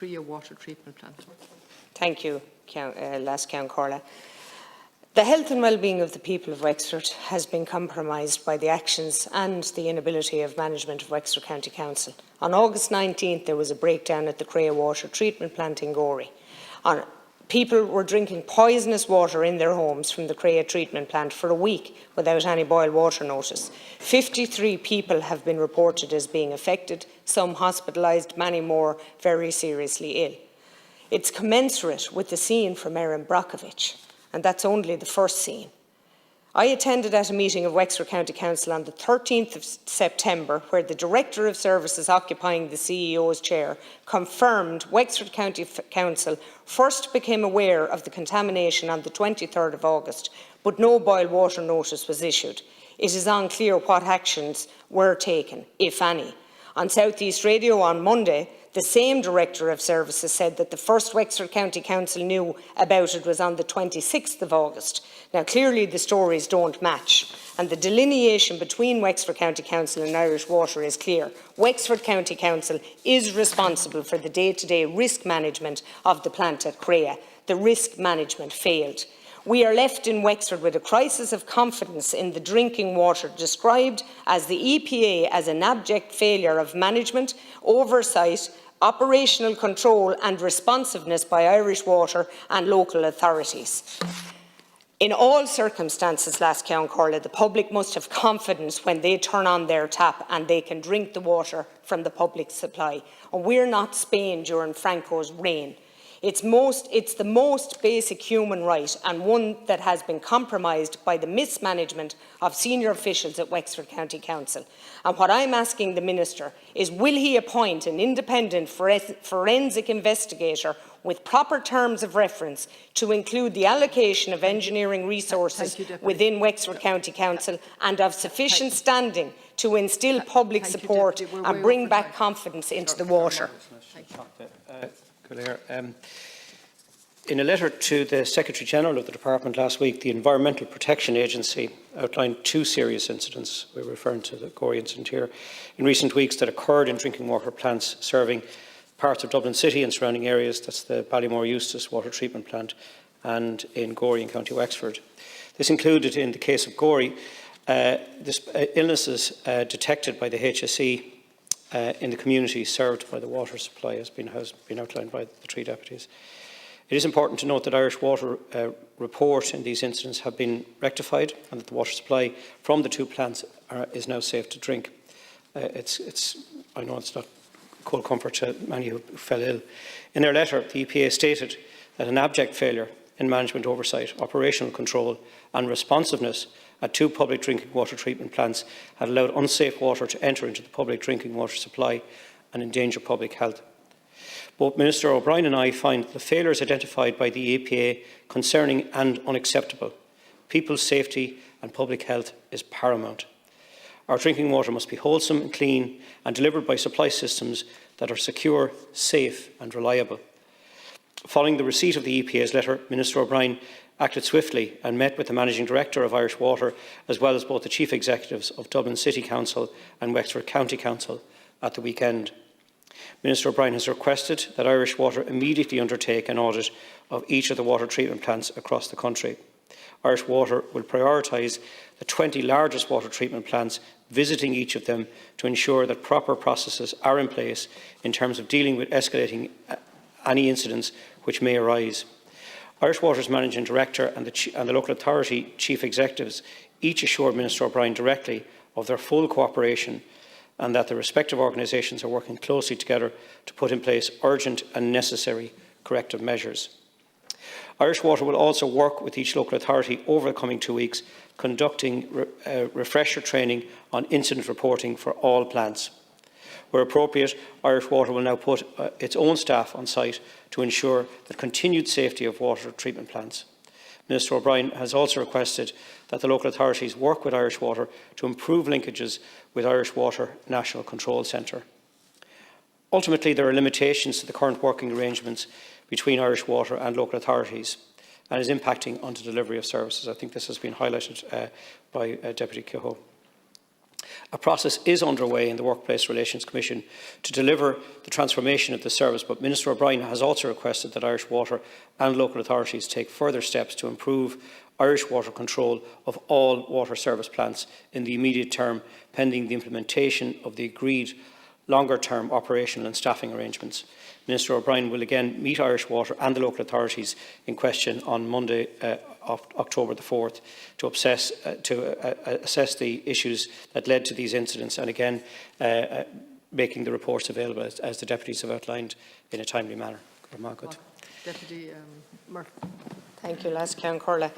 Creagh water treatment plant. Thank you, Last Count Corla. The health and well-being of the people of Wexford has been compromised by the actions and the inability of management of Wexford County Council. On August 19th, there was a breakdown at the Creagh water treatment plant in Gorey. People were drinking poisonous water in their homes from the Creagh treatment plant for a week without any boil water notice. 53 people have been reported as being affected, some hospitalised, many more very seriously ill. It's commensurate with the scene from Erin Brockovich, and that's only the first scene. I attended at a meeting of Wexford County Council on the 13th of September, where the Director of Services occupying the CEO's chair confirmed Wexford County Council first became aware of the contamination on the 23rd of August, but no boil water notice was issued. It is unclear what actions were taken, if any. On South East Radio on Monday, the same Director of Services said that the first Wexford County Council knew about it was on the 26th of August. Now, clearly the stories don't match, and the delineation between Wexford County Council and Irish Water is clear. Wexford County Council is responsible for the day-to-day risk management of the plant at Creagh. The risk management failed. We are left in Wexford with a crisis of confidence in the drinking water, described as the EPA as an abject failure of management, oversight, operational control and responsiveness by Irish Water and local authorities. In all circumstances, Last Count Corla, the public must have confidence when they turn on their tap and they can drink the water from the public supply. And we're not Spain during Franco's reign. It's the most basic human right, and one that has been compromised by the mismanagement of senior officials at Wexford County Council. And what I'm asking the Minister is, will he appoint an independent forensic investigator with proper terms of reference to include the allocation of engineering resources within Wexford County Council and of sufficient standing to instil public support and bring back confidence into the water? In a letter to the Secretary-General of the Department last week, the Environmental Protection Agency outlined two serious incidents, we're referring to the Gorey incident here, in recent weeks that occurred in drinking water plants serving parts of Dublin City and surrounding areas. That's the Oireachtas water treatment plant and in Gorey in County Wexford. This included, in the case of Gorey, illnesses detected by the HSE in the community served by the water supply, has been outlined by the three deputies. It is important to note that Irish Water report in these incidents have been rectified and that the water supply from the two plants is now safe to drink. I know it's not cold comfort to many who fell ill. In their letter, the EPA stated that an abject failure in management oversight, operational control and responsiveness at two public drinking water treatment plants had allowed unsafe water to enter into the public drinking water supply and endanger public health. Both Minister O'Brien and I find the failures identified by the EPA concerning and unacceptable. People's safety and public health is paramount. Our drinking water must be wholesome and clean and delivered by supply systems that are secure, safe and reliable. Following the receipt of the EPA's letter, Minister O'Brien acted swiftly and met with the Managing Director of Irish Water, as well as both the Chief Executives of Dublin City Council and Wexford County Council at the weekend. Minister O'Brien has requested that Irish Water immediately undertake an audit of each of the water treatment plants across the country. Irish Water will prioritise the 20 largest water treatment plants, visiting each of them to ensure that proper processes are in place in terms of dealing with escalating any incidents which may arise. Irish Water's Managing Director and the local authority chief executives each assured Minister O'Brien directly of their full cooperation and that the respective organisations are working closely together to put in place urgent and necessary corrective measures. Irish Water will also work with each local authority over the coming 2 weeks, conducting refresher training on incident reporting for all plants. Where appropriate, Irish Water will now put its own staff on site to ensure the continued safety of water treatment plants. Minister O'Brien has also requested that the local authorities work with Irish Water to improve linkages with Irish Water National Control Centre. Ultimately, there are limitations to the current working arrangements between Irish Water and local authorities and is impacting on the delivery of services. I think this has been highlighted by Deputy Kehoe. A process is underway in the Workplace Relations Commission to deliver the transformation of the service, but Minister O'Brien has also requested that Irish Water and local authorities take further steps to improve Irish Water control of all water service plants in the immediate term, pending the implementation of the agreed longer-term operational and staffing arrangements. Minister O'Brien will again meet Irish Water and the local authorities in question on Monday, October the 4th, to assess the issues that led to these incidents, and again making the reports available as the deputies have outlined in a timely manner. Deputy Murphy. Thank you, Last Count Corla.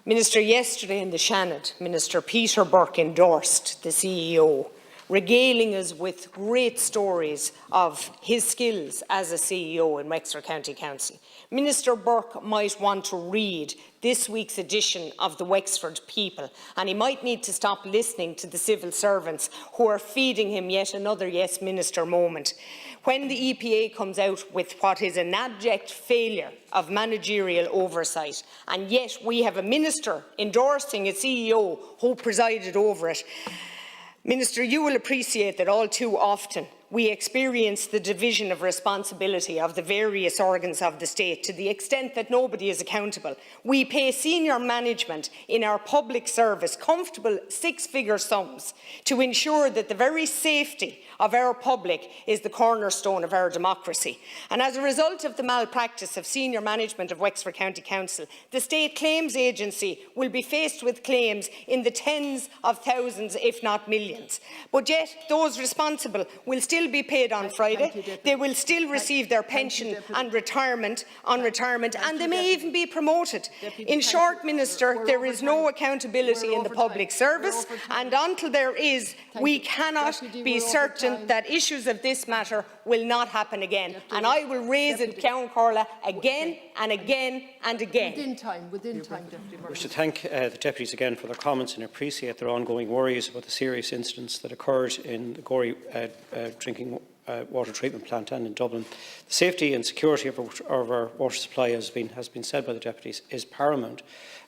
Minister, yesterday in the Shannon, Minister Peter Burke endorsed the CEO, regaling us with great stories of his skills as a CEO in Wexford County Council. Minister Burke might want to read this week's edition of the Wexford People, and he might need to stop listening to the civil servants who are feeding him yet another Yes Minister moment. When the EPA comes out with what is an abject failure of managerial oversight, and yet we have a minister endorsing a CEO who presided over it, Minister, you will appreciate that all too often we experience the division of responsibility of the various organs of the state to the extent that nobody is accountable. We pay senior management in our public service comfortable six-figure sums to ensure that the very safety of our public is the cornerstone of our democracy. And as a result of the malpractice of senior management of Wexford County Council, the State Claims Agency will be faced with claims in the tens of thousands, if not millions. But yet those responsible will still be paid on Friday. They will still receive their pension and retirement, and they may even be promoted. In short, Minister, there is no accountability in the public service, and until there is, we cannot be certain that issues of this matter will not happen again. And I will raise it, Count Corla, again and again and again. Within time, Deputy Murphy. I wish to thank the deputies again for their comments and appreciate their ongoing worries about the serious incidents that occurred in the Gorey drinking water treatment plant and in Dublin. The safety and security of our water supply, has been said by the deputies, is paramount,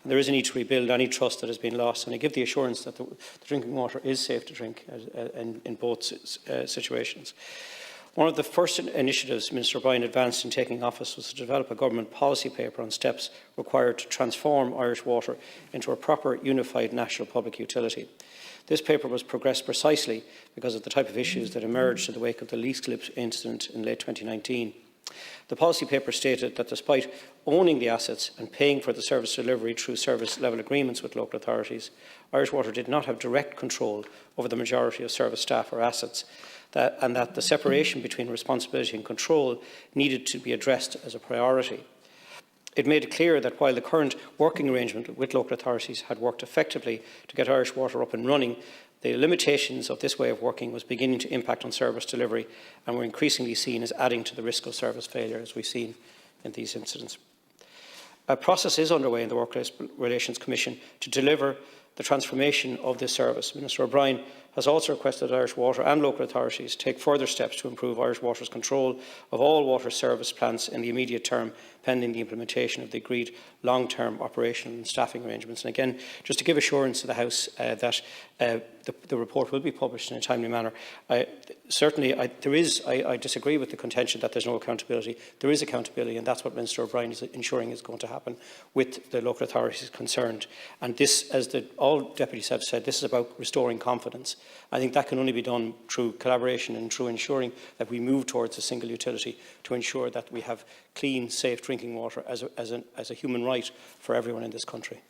and there is a need to rebuild any trust that has been lost. And I give the assurance that the drinking water is safe to drink in both situations. One of the first initiatives Minister O'Brien advanced in taking office was to develop a government policy paper on steps required to transform Irish water into a proper unified national public utility. This paper was progressed precisely because of the type of issues that emerged in the wake of the leak slip incident in late 2019. The policy paper stated that despite owning the assets and paying for the service delivery through service level agreements with local authorities, Irish Water did not have direct control over the majority of service staff or assets, and that the separation between responsibility and control needed to be addressed as a priority. It made it clear that while the current working arrangement with local authorities had worked effectively to get Irish Water up and running, the limitations of this way of working was beginning to impact on service delivery and were increasingly seen as adding to the risk of service failure, as we've seen in these incidents. A process is underway in the Workplace Relations Commission to deliver the transformation of this service. Minister O'Brien has also requested that Irish Water and local authorities take further steps to improve Irish Water's control of all water service plants in the immediate term, pending the implementation of the agreed long-term operational and staffing arrangements. And again, just to give assurance to the House that the report will be published in a timely manner. I disagree with the contention that there's no accountability. There is accountability, and that's what Minister O'Brien is ensuring is going to happen with the local authorities concerned. And this, as all deputies have said, this is about restoring confidence. I think that can only be done through collaboration and through ensuring that we move towards a single utility to ensure that we have clean, safe drinking water as a human right for everyone in this country.